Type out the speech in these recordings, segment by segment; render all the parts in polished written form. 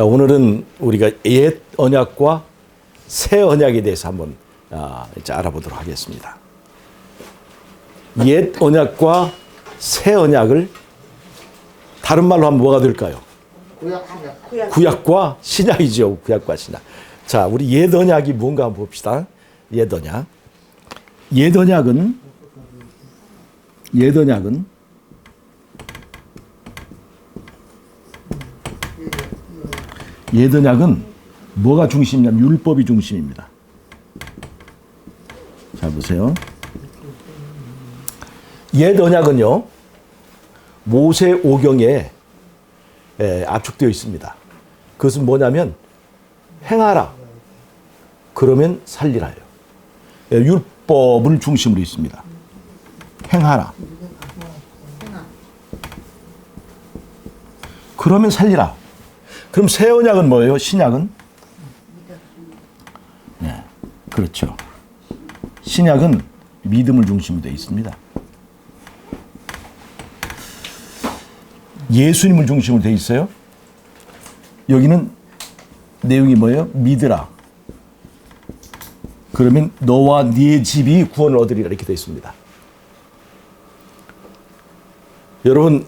오늘은 우리가 옛 언약과 새 언약에 대해서 한번 이제 알아보도록 하겠습니다. 옛 언약과 새 언약을 다른 말로 하면 뭐가 될까요? 구약과 신약이죠. 구약과 신약. 자, 우리 옛 언약이 뭔가 한번 봅시다. 옛 언약. 옛 언약은 뭐가 중심이냐면 율법이 중심입니다. 자, 보세요. 옛 언약은요, 모세 오경에 압축되어 있습니다. 그것은 뭐냐면 행하라, 그러면 살리라요. 율법을 중심으로 있습니다. 행하라, 그러면 살리라. 그럼 새 언약은 뭐예요? 신약은? 네, 그렇죠. 신약은 믿음을 중심으로 되어 있습니다. 예수님을 중심으로 되어 있어요. 여기는 내용이 뭐예요? 믿으라. 그러면 너와 네 집이 구원을 얻으리라 이렇게 되어 있습니다. 여러분,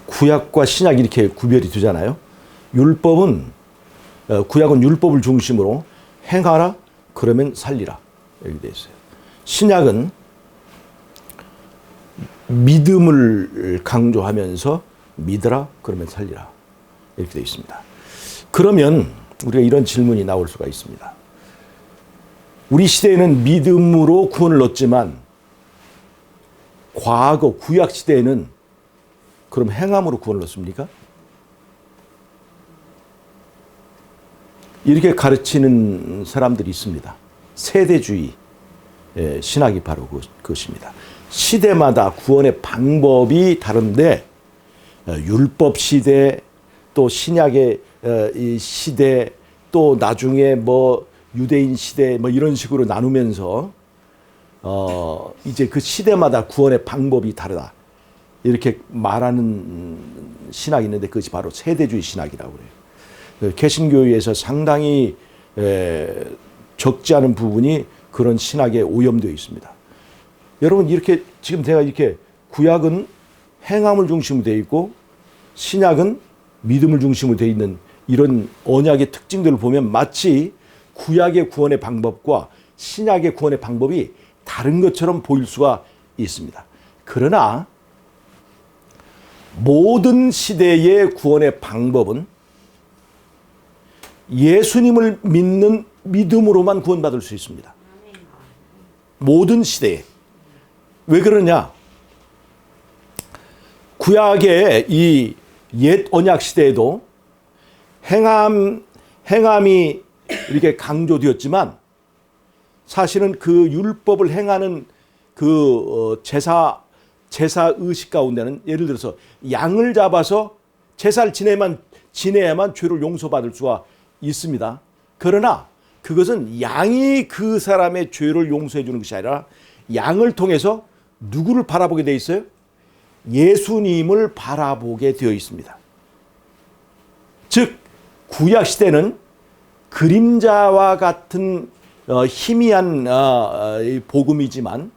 구약과 신약이 이렇게 구별이 되잖아요. 구약은 율법을 중심으로 행하라, 그러면 살리라 이렇게 되어 있어요. 신약은 믿음을 강조하면서 믿으라, 그러면 살리라 이렇게 되어 있습니다. 그러면 우리가 이런 질문이 나올 수가 있습니다. 우리 시대에는 믿음으로 구원을 얻지만 과거 구약 시대에는 그럼 행함으로 구원을 얻습니까? 이렇게 가르치는 사람들이 있습니다. 세대주의 신학이 바로 그것입니다. 시대마다 구원의 방법이 다른데 율법 시대, 또 신약의 이 시대, 또 나중에 뭐 유대인 시대 뭐 이런 식으로 나누면서 이제 그 시대마다 구원의 방법이 다르다 이렇게 말하는 신학이 있는데 그것이 바로 세대주의 신학이라고 그래요. 개신교회에서 상당히 적지 않은 부분이 그런 신학에 오염되어 있습니다. 여러분, 이렇게 지금 제가 이렇게 구약은 행함을 중심으로 되어 있고 신약은 믿음을 중심으로 되어 있는 이런 언약의 특징들을 보면 마치 구약의 구원의 방법과 신약의 구원의 방법이 다른 것처럼 보일 수가 있습니다. 그러나 모든 시대의 구원의 방법은 예수님을 믿는 믿음으로만 구원받을 수 있습니다. 모든 시대에. 왜 그러냐? 구약의 이 옛 언약 시대에도 행함이 이렇게 강조되었지만 사실은 그 율법을 행하는 그 제사 의식 가운데는 예를 들어서 양을 잡아서 제사를 지내야만 죄를 용서받을 수가 있습니다. 그러나 그것은 양이 그 사람의 죄를 용서해 주는 것이 아니라 양을 통해서 누구를 바라보게 되어 있어요? 예수님을 바라보게 되어 있습니다. 즉 구약 시대는 그림자와 같은 희미한 복음이지만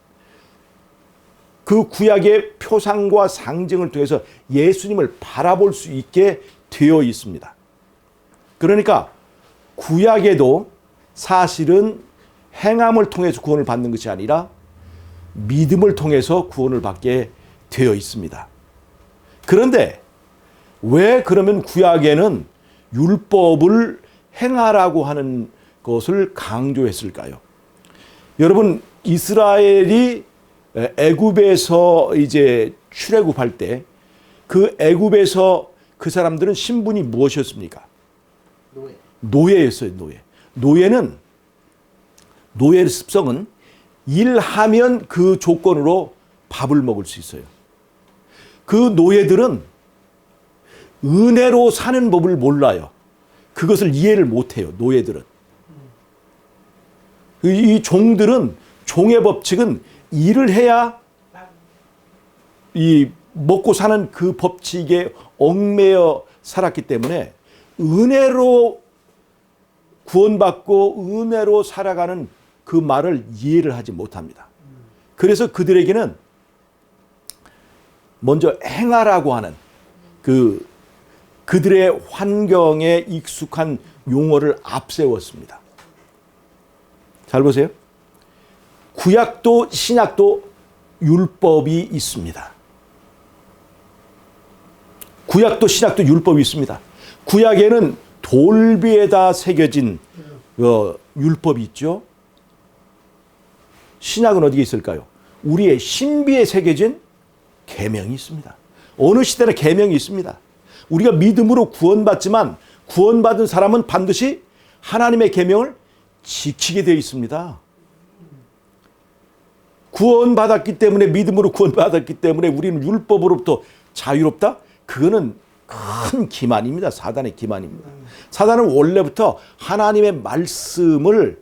그 구약의 표상과 상징을 통해서 예수님을 바라볼 수 있게 되어 있습니다. 그러니까 구약에도 사실은 행함을 통해서 구원을 받는 것이 아니라 믿음을 통해서 구원을 받게 되어 있습니다. 그런데 왜 그러면 구약에는 율법을 행하라고 하는 것을 강조했을까요? 여러분, 이스라엘이 애굽에서 이제 출애굽할 때 그 애굽에서 그 사람들은 신분이 무엇이었습니까? 노예였어요. 노예의 습성은 일하면 그 조건으로 밥을 먹을 수 있어요. 그 노예들은 은혜로 사는 법을 몰라요. 그것을 이해를 못해요. 노예들은. 이 종들은 종의 법칙은 일을 해야 이 먹고 사는 그 법칙에 얽매여 살았기 때문에 은혜로 구원받고 은혜로 살아가는 그 말을 이해를 하지 못합니다. 그래서 그들에게는 먼저 행하라고 하는 그들의 환경에 익숙한 용어를 앞세웠습니다. 잘 보세요. 구약도 신약도 율법이 있습니다. 구약도 신약도 율법이 있습니다. 구약에는 돌비에다 새겨진 율법이 있죠. 신약은 어디에 있을까요? 우리의 신비에 새겨진 계명이 있습니다. 어느 시대나 계명이 있습니다. 우리가 믿음으로 구원받지만 구원받은 사람은 반드시 하나님의 계명을 지키게 되어 있습니다. 구원받았기 때문에, 믿음으로 구원받았기 때문에 우리는 율법으로부터 자유롭다? 그거는 큰 기만입니다. 사단의 기만입니다. 사단은 원래부터 하나님의 말씀을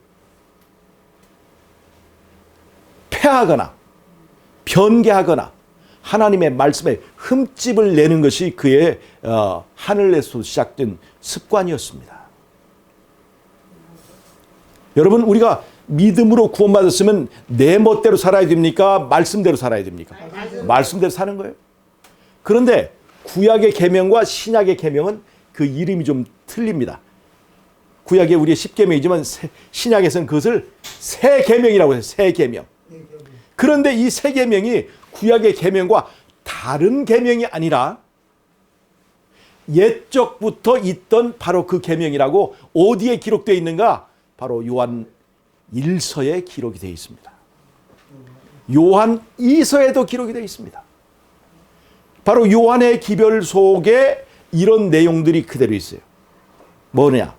폐하거나 변개하거나 하나님의 말씀에 흠집을 내는 것이 그의 하늘에서 시작된 습관이었습니다. 여러분, 우리가 믿음으로 구원받았으면 내 멋대로 살아야 됩니까? 말씀대로 살아야 됩니까? 말씀대로 사는 거예요. 그런데 구약의 계명과 신약의 계명은 그 이름이 좀 틀립니다. 구약에 우리의 10계명이지만 신약에서는 그것을 새 계명이라고 해요. 새 계명. 그런데 이 새 계명이 구약의 계명과 다른 계명이 아니라 옛적부터 있던 바로 그 계명이라고 어디에 기록되어 있는가? 바로 요한 1서에 기록이 되어 있습니다. 요한 2서에도 기록이 되어 있습니다. 바로 요한의 기별 속에 이런 내용들이 그대로 있어요. 뭐냐?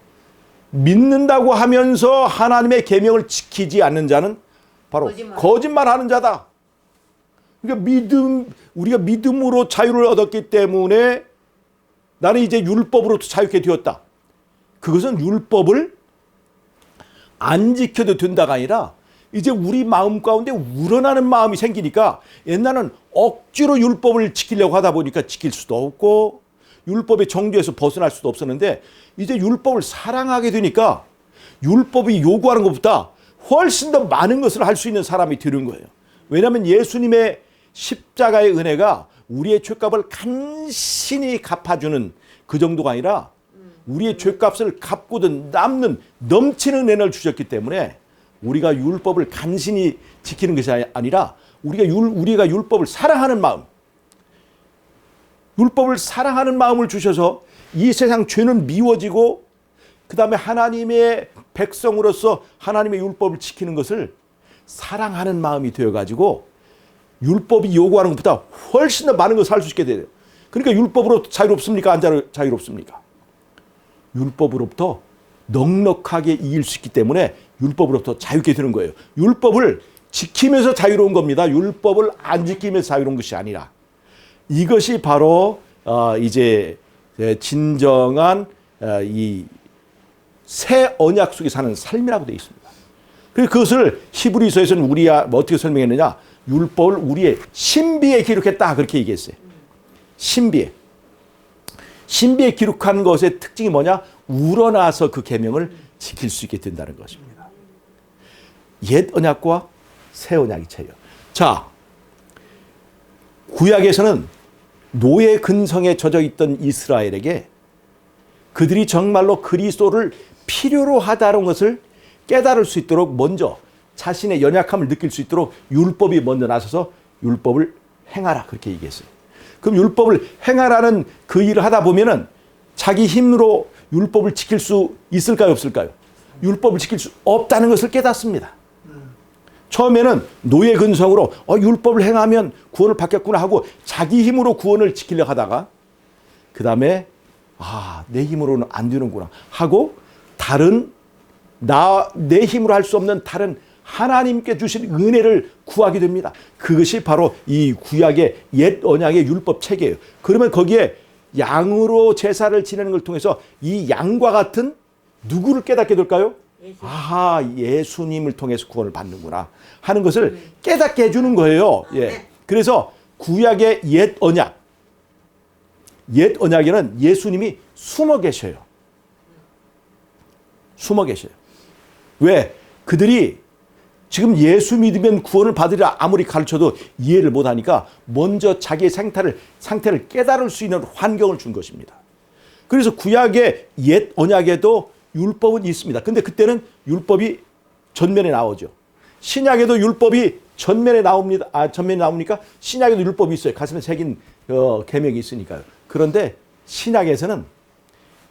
믿는다고 하면서 하나님의 계명을 지키지 않는 자는 바로 거짓말하는 자다. 그러니까 우리가 믿음으로 자유를 얻었기 때문에 나는 이제 율법으로부터 자유케 되었다. 그것은 율법을 안 지켜도 된다가 아니라 이제 우리 마음 가운데 우러나는 마음이 생기니까 옛날에는 억지로 율법을 지키려고 하다 보니까 지킬 수도 없고 율법의 정죄에서 벗어날 수도 없었는데 이제 율법을 사랑하게 되니까 율법이 요구하는 것보다 훨씬 더 많은 것을 할 수 있는 사람이 되는 거예요. 왜냐하면 예수님의 십자가의 은혜가 우리의 죄값을 간신히 갚아주는 그 정도가 아니라 우리의 죄값을 갚고든 남는 넘치는 은혜를 주셨기 때문에 우리가 율법을 간신히 지키는 것이 아니라 우리가 율법을 사랑하는 마음, 율법을 사랑하는 마음을 주셔서 이 세상 죄는 미워지고 그 다음에 하나님의 백성으로서 하나님의 율법을 지키는 것을 사랑하는 마음이 되어가지고 율법이 요구하는 것보다 훨씬 더 많은 것을 할 수 있게 돼요. 그러니까 율법으로부터 자유롭습니까? 안 자유롭습니까? 율법으로부터 넉넉하게 이길 수 있기 때문에 율법으로부터 자유롭게 되는 거예요. 율법을 지키면서 자유로운 겁니다. 율법을 안 지키면서 자유로운 것이 아니라 이것이 바로 이제 진정한 이 새 언약 속에 사는 삶이라고 되어 있습니다. 그래서 그것을 히브리서에서는 우리가 어떻게 설명했느냐? 율법을 우리의 신비에 기록했다 그렇게 얘기했어요. 신비에 기록한 것의 특징이 뭐냐? 우러나서 그 계명을 지킬 수 있게 된다는 것입니다. 옛 언약과 새 언약이 차이요. 자, 구약에서는 노예 근성에 젖어 있던 이스라엘에게 그들이 정말로 그리스도를 필요로 하다는 것을 깨달을 수 있도록 먼저 자신의 연약함을 느낄 수 있도록 율법이 먼저 나서서 율법을 행하라 그렇게 얘기했어요. 그럼 율법을 행하라는 그 일을 하다 보면은 자기 힘으로 율법을 지킬 수 있을까요, 없을까요? 율법을 지킬 수 없다는 것을 깨닫습니다. 처음에는 노예 근성으로 율법을 행하면 구원을 받겠구나 하고 자기 힘으로 구원을 지키려고 하다가 그 다음에 내 힘으로는 안 되는구나 하고 내 힘으로 할 수 없는 다른 하나님께 주신 은혜를 구하게 됩니다. 그것이 바로 이 구약의 옛 언약의 율법 체계예요. 그러면 거기에 양으로 제사를 지내는 걸 통해서 이 양과 같은 누구를 깨닫게 될까요? 예수님을 통해서 구원을 받는구나 하는 것을 깨닫게 해주는 거예요. 예. 그래서 구약의 옛 언약, 옛 언약에는 예수님이 숨어 계셔요. 숨어 계셔요. 왜? 그들이 지금 예수 믿으면 구원을 받으리라 아무리 가르쳐도 이해를 못하니까 먼저 자기의 상태를 깨달을 수 있는 환경을 준 것입니다. 그래서 구약의 옛 언약에도 율법은 있습니다. 근데 그때는 율법이 전면에 나오죠. 신약에도 율법이 전면에 나옵니다. 전면에 나오니까 신약에도 율법이 있어요. 가슴에 새긴 계명이 있으니까요. 그런데 신약에서는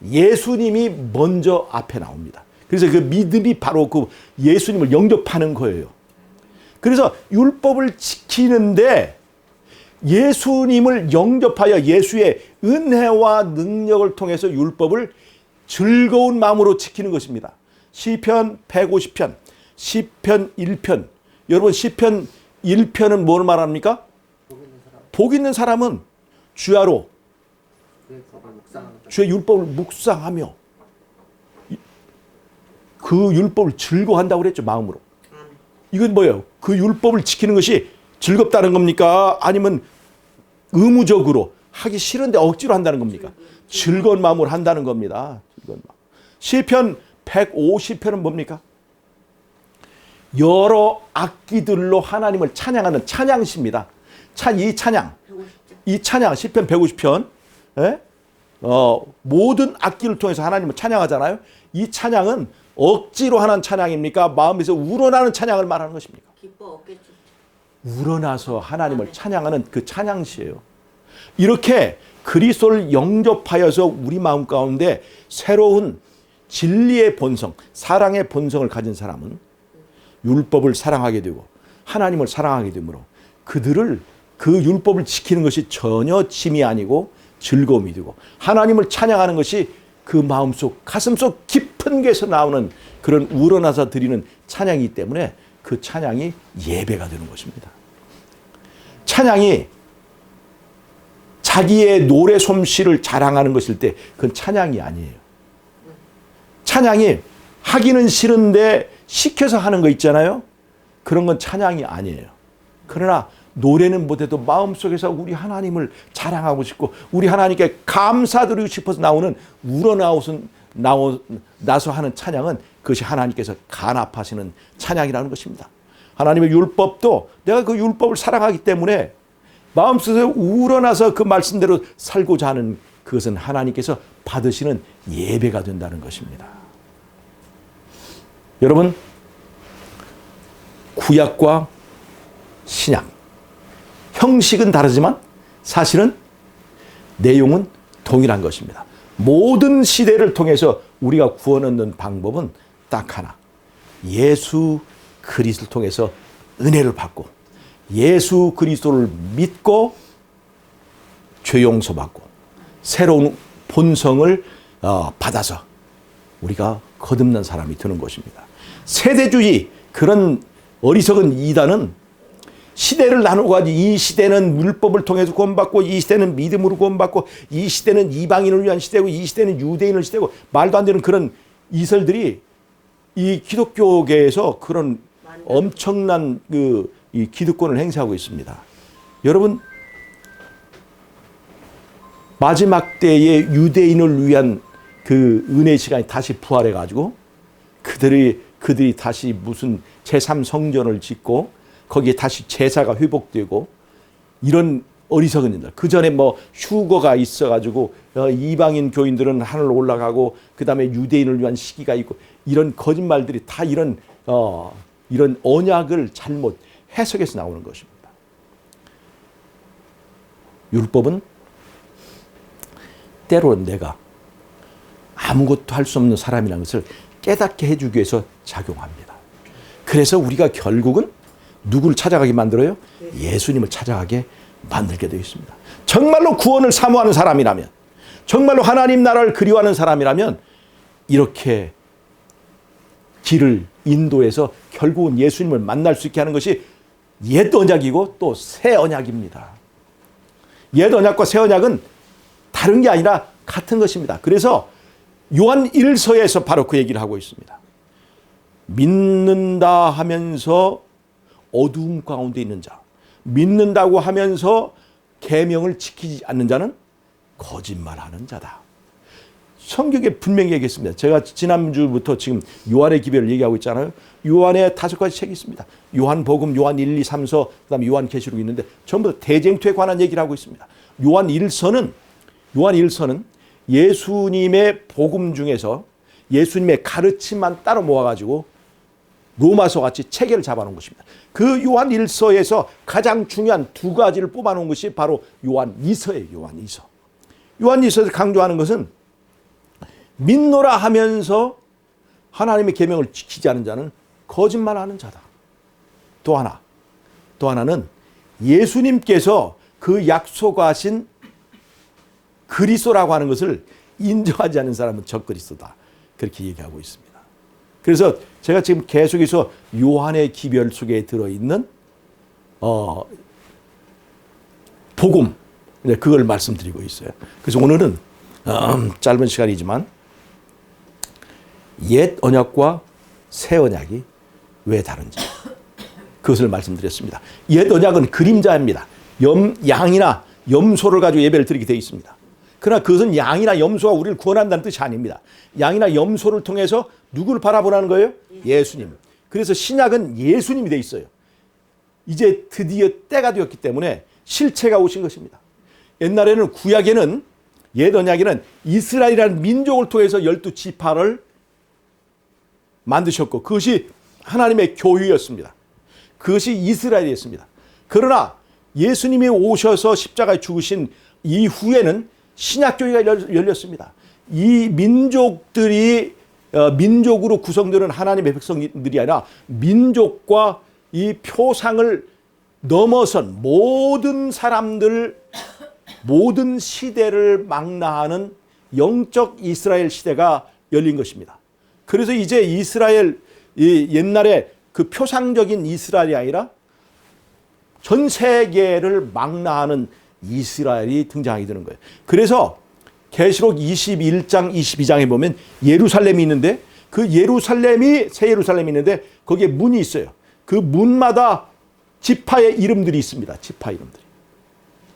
예수님이 먼저 앞에 나옵니다. 그래서 그 믿음이 바로 그 예수님을 영접하는 거예요. 그래서 율법을 지키는데 예수님을 영접하여 예수의 은혜와 능력을 통해서 율법을 즐거운 마음으로 지키는 것입니다. 시편 150편, 시편 1편. 여러분 시편 1편은 뭘 말합니까? 복 있는 사람은 주야로 주의 율법을 묵상하며 그 율법을 즐거워한다고 그랬죠. 마음으로. 이건 뭐예요? 그 율법을 지키는 것이 즐겁다는 겁니까? 아니면 의무적으로 하기 싫은데 억지로 한다는 겁니까? 즐거운 마음으로 한다는 겁니다. 즐거운 마음. 시편 150편은 뭡니까? 여러 악기들로 하나님을 찬양하는 찬양시입니다. 이 찬양 시편 150편 모든 악기를 통해서 하나님을 찬양하잖아요. 이 찬양은 억지로 하는 찬양입니까? 마음에서 우러나는 찬양을 말하는 것입니까? 기뻐 없겠죠. 우러나서 하나님을 찬양하는 그 찬양시예요. 이렇게 그리스도를 영접하여서 우리 마음 가운데 새로운 진리의 본성, 사랑의 본성을 가진 사람은 율법을 사랑하게 되고 하나님을 사랑하게 되므로 그들을 그 율법을 지키는 것이 전혀 짐이 아니고 즐거움이 되고 하나님을 찬양하는 것이 그 마음속 가슴속 깊은 곳에서 나오는 그런 우러나서 드리는 찬양이기 때문에 그 찬양이 예배가 되는 것입니다. 찬양이 자기의 노래 솜씨를 자랑하는 것일 때 그건 찬양이 아니에요. 찬양이 하기는 싫은데 시켜서 하는 거 있잖아요. 그런 건 찬양이 아니에요. 그러나 노래는 못해도 마음속에서 우리 하나님을 자랑하고 싶고 우리 하나님께 감사드리고 싶어서 나오는 나서 하는 찬양은 그것이 하나님께서 간합하시는 찬양이라는 것입니다. 하나님의 율법도 내가 그 율법을 사랑하기 때문에 마음속에서 우러나서 그 말씀대로 살고자 하는 그것은 하나님께서 받으시는 예배가 된다는 것입니다. 여러분, 구약과 신약 형식은 다르지만 사실은 내용은 동일한 것입니다. 모든 시대를 통해서 우리가 구원 얻는 방법은 딱 하나. 예수 그리스도를 통해서 은혜를 받고 예수 그리스도를 믿고 죄 용서받고 새로운 본성을 받아서 우리가 거듭난 사람이 되는 것입니다. 세대주의 그런 어리석은 이단은 시대를 나누고 가지 이 시대는 율법을 통해서 구원받고 이 시대는 믿음으로 구원받고 이 시대는 이방인을 위한 시대고 이 시대는 유대인을 시대고 말도 안 되는 그런 이설들이 이 기독교계에서 그런 엄청난 이 기득권을 행사하고 있습니다. 여러분 마지막 때에 유대인을 위한 그 은혜의 시간이 다시 부활해 가지고 그들이 다시 무슨 제3성전을 짓고 거기에 다시 제사가 회복되고 이런 어리석은 일들. 그 전에 뭐 휴거가 있어가지고 이방인 교인들은 하늘로 올라가고 그 다음에 유대인을 위한 시기가 있고 이런 거짓말들이 다 이런 언약을 잘못 해석해서 나오는 것입니다. 율법은 때로는 내가 아무것도 할 수 없는 사람이라는 것을 깨닫게 해주기 위해서 작용합니다. 그래서 우리가 결국은 누구를 찾아가게 만들어요? 예수님을 찾아가게 만들게 되어 있습니다. 정말로 구원을 사모하는 사람이라면 정말로 하나님 나라를 그리워하는 사람이라면 이렇게 길을 인도해서 결국은 예수님을 만날 수 있게 하는 것이 옛 언약이고 또 새 언약입니다. 옛 언약과 새 언약은 다른 게 아니라 같은 것입니다. 그래서 요한 1서에서 바로 그 얘기를 하고 있습니다. 믿는다 하면서 어두움 가운데 있는 자, 믿는다고 하면서 계명을 지키지 않는 자는 거짓말하는 자다. 성경에 분명히 얘기했습니다. 제가 지난주부터 지금 요한의 기별을 얘기하고 있잖아요. 요한의 5가지 책이 있습니다. 요한복음, 요한 1, 2, 3, 4, 그다음에 요한계시록이 있는데 전부 다 대쟁투에 관한 얘기를 하고 있습니다. 요한 1서는 예수님의 복음 중에서 예수님의 가르침만 따로 모아가지고 로마서 같이 체계를 잡아놓은 것입니다. 그 요한 1서에서 가장 중요한 2가지를 뽑아놓은 것이 바로 요한 2서예요. 요한 2서. 요한 2서에서 강조하는 것은 믿노라 하면서 하나님의 계명을 지키지 않은 자는 거짓말하는 자다. 또 하나는 예수님께서 그 약속하신 그리스도라고 하는 것을 인정하지 않는 사람은 적그리스도다. 그렇게 얘기하고 있습니다. 그래서 제가 지금 계속해서 요한의 기별 속에 들어있는 복음, 그걸 말씀드리고 있어요. 그래서 오늘은 짧은 시간이지만 옛 언약과 새 언약이 왜 다른지 그것을 말씀드렸습니다. 옛 언약은 그림자입니다. 양이나 염소를 가지고 예배를 드리게 되어 있습니다. 그러나 그것은 양이나 염소가 우리를 구원한다는 뜻이 아닙니다. 양이나 염소를 통해서 누구를 바라보라는 거예요? 예수님. 그래서 신약은 예수님이 되어 있어요. 이제 드디어 때가 되었기 때문에 실체가 오신 것입니다. 옛날에는 구약에는 옛 언약에는 이스라엘이라는 민족을 통해서 12지파를 만드셨고 그것이 하나님의 교회였습니다. 그것이 이스라엘이었습니다. 그러나 예수님이 오셔서 십자가에 죽으신 이후에는 신약교회가 열렸습니다. 이 민족들이 민족으로 구성되는 하나님의 백성들이 아니라 민족과 이 표상을 넘어선 모든 사람들, 모든 시대를 망라하는 영적 이스라엘 시대가 열린 것입니다. 그래서 이제 이스라엘, 옛날에 그 표상적인 이스라엘이 아니라 전 세계를 망라하는 이스라엘이 등장하게 되는 거예요. 그래서 계시록 21장, 22장에 보면 예루살렘이 있는데 그 예루살렘이 새 예루살렘이 있는데 거기에 문이 있어요. 그 문마다 지파의 이름들이 있습니다. 지파 이름들이.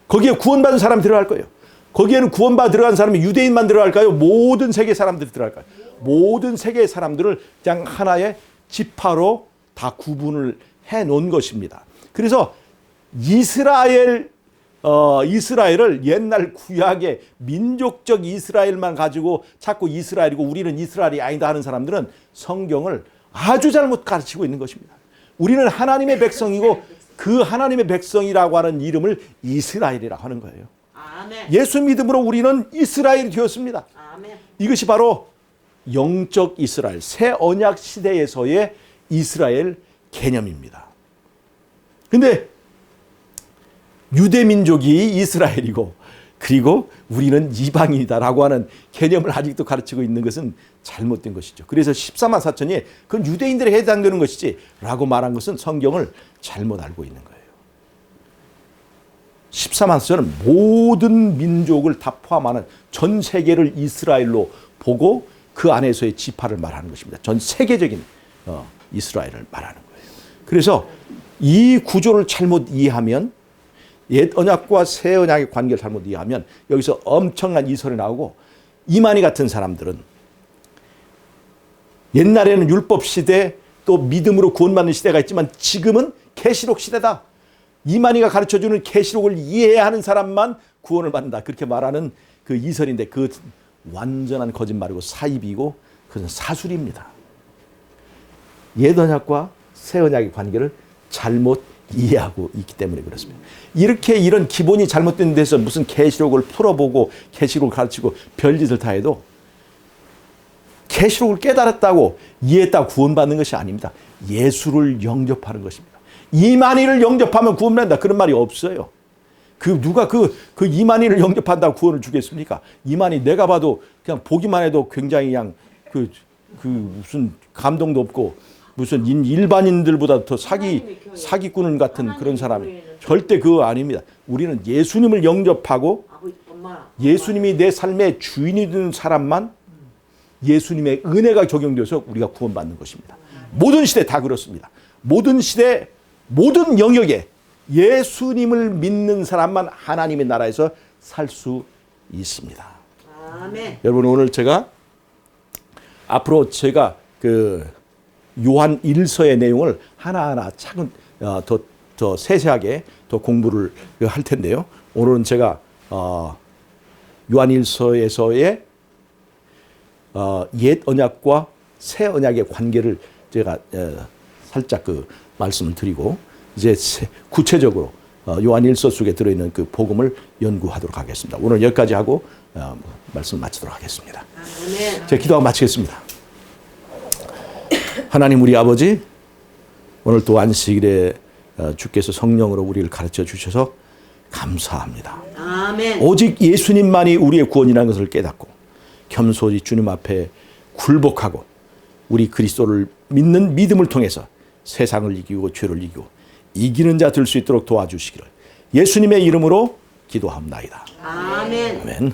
거기에 구원받은 사람이 들어갈 거예요. 거기에는 구원받아 들어간 사람이 유대인만 들어갈까요? 모든 세계 사람들이 들어갈까요? 모든 세계의 사람들을 그냥 하나의 지파로 다 구분을 해 놓은 것입니다. 그래서 이스라엘을 옛날 구약의 민족적 이스라엘만 가지고 자꾸 이스라엘이고 우리는 이스라엘이 아니다 하는 사람들은 성경을 아주 잘못 가르치고 있는 것입니다. 우리는 하나님의 백성이고 그 하나님의 백성이라고 하는 이름을 이스라엘이라고 하는 거예요. 아멘. 예수 믿음으로 우리는 이스라엘이 되었습니다. 아멘. 이것이 바로 영적 이스라엘, 새 언약 시대에서의 이스라엘 개념입니다. 근데 유대 민족이 이스라엘이고 그리고 우리는 이방인이다라고 하는 개념을 아직도 가르치고 있는 것은 잘못된 것이죠. 그래서 14만 4천이 그건 유대인들에 해당되는 것이지 라고 말한 것은 성경을 잘못 알고 있는 거예요. 14만 4천은 모든 민족을 다 포함하는 전 세계를 이스라엘로 보고 그 안에서의 지파를 말하는 것입니다. 전 세계적인 이스라엘을 말하는 거예요. 그래서 이 구조를 잘못 이해하면 옛 언약과 새 언약의 관계를 잘못 이해하면 여기서 엄청난 이설이 나오고 이만희 같은 사람들은 옛날에는 율법 시대 또 믿음으로 구원받는 시대가 있지만 지금은 계시록 시대다. 이만희가 가르쳐주는 계시록을 이해해야 하는 사람만 구원을 받는다. 그렇게 말하는 그 이설인데 그 완전한 거짓말이고 사입이고 그것은 사술입니다. 옛 언약과 새 언약의 관계를 잘못 이해하고 있기 때문에 그렇습니다. 이렇게 이런 기본이 잘못된 데서 무슨 계시록을 풀어보고 계시록을 가르치고 별짓을 다 해도 계시록을 깨달았다고 이해했다고 구원받는 것이 아닙니다. 예수를 영접하는 것입니다. 이만희를 영접하면 구원받는다 그런 말이 없어요. 누가 그 이만희를 영접한다고 구원을 주겠습니까? 이만희 내가 봐도 그냥 보기만 해도 굉장히 그냥 무슨 감동도 없고 무슨 일반인들보다 더 사기꾼 같은 그런 사람이 절대 그거 아닙니다. 우리는 예수님을 영접하고 예수님이 내 삶의 주인이 되는 사람만 예수님의 은혜가 적용돼서 우리가 구원받는 것입니다. 모든 시대 다 그렇습니다. 모든 시대 모든 영역에 예수님을 믿는 사람만 하나님의 나라에서 살 수 있습니다. 아멘. 여러분 오늘 제가 앞으로 제가 그 요한 1서의 내용을 하나하나 차근 더 세세하게 더 공부를 할 텐데요. 오늘은 제가 요한 1서에서의 옛 언약과 새 언약의 관계를 제가 살짝 그 말씀을 드리고 이제 구체적으로 요한 1서 속에 들어있는 그 복음을 연구하도록 하겠습니다. 오늘 여기까지 하고 말씀 마치도록 하겠습니다. 아멘. 제가 기도하고 마치겠습니다. 하나님 우리 아버지, 오늘 또 안식일에 주께서 성령으로 우리를 가르쳐 주셔서 감사합니다. 아멘. 오직 예수님만이 우리의 구원이라는 것을 깨닫고 겸손히 주님 앞에 굴복하고 우리 그리스도를 믿는 믿음을 통해서 세상을 이기고 죄를 이기고 이기는 자 될 수 있도록 도와주시기를 예수님의 이름으로 기도합나이다. 아멘. 아멘.